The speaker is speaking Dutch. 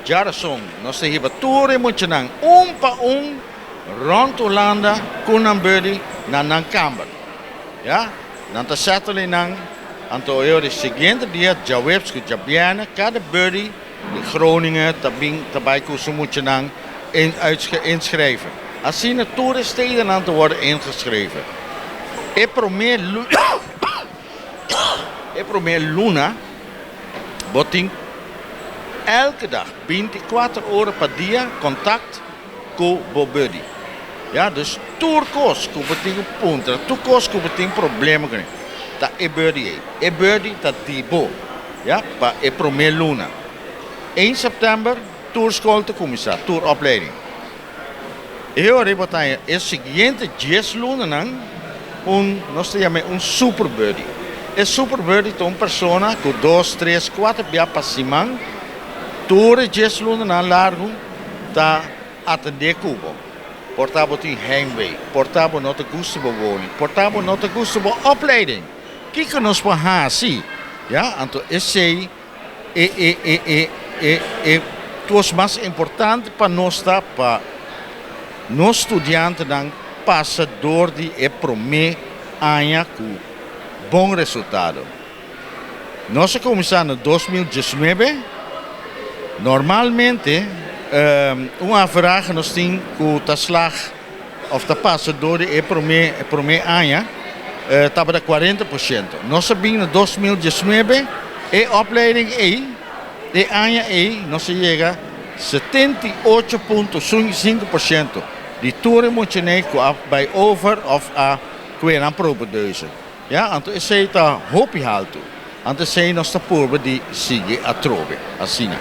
Jarasong, nós temos tour moet je nang pa rond Holanda, Kunambudi, na nang Camber. Ja, dan te settelen nang, anto eu de seguinte dia, Jawebs, Jabiana, cada buddy, de Groningen, tabij moet je nang inschrijven. Als zien de toeriststeden aan te worden ingeschreven. Ik probeer Luna, boting elke dag, 24 uur per dia, contact met de buddy. Ja, dus toerkost, kubeting punten, toerkost, kubeting problemen. Dat is buddy. E buddy dat die bo. Ja, pa ik probeer Luna. 1 september, toerschool te commissar, toeropleiding. Eu rebotaia, é o seguinte, 10 lunas, nós temos super buddy. É super buddy é uma pessoa com 2, 3, 4 dias para cima, toere 10 lunas na largo, tá atender Cuba. Portável tem heimwee, portável não te gusta bewoning, portável não te gusta be opleiding. Kijk nos para assim, ja, então esse é mais importante para nós para nós estudantes não passa door die primeiro ano com bom resultado. Nós começamos em 2019. Normalmente, uma vraag nós temos com o slag of de passa door die primeiro ano, estava de 40%. Nós sabemos em 2019 a opleiding de ano nós chega 78,5%. Die toeren moet je niet bij over of kwijt aan probeduizen. Ja, en toen is het hoop je haalt toe. En toen zijn nog de proeven die zie je a trove, a sina.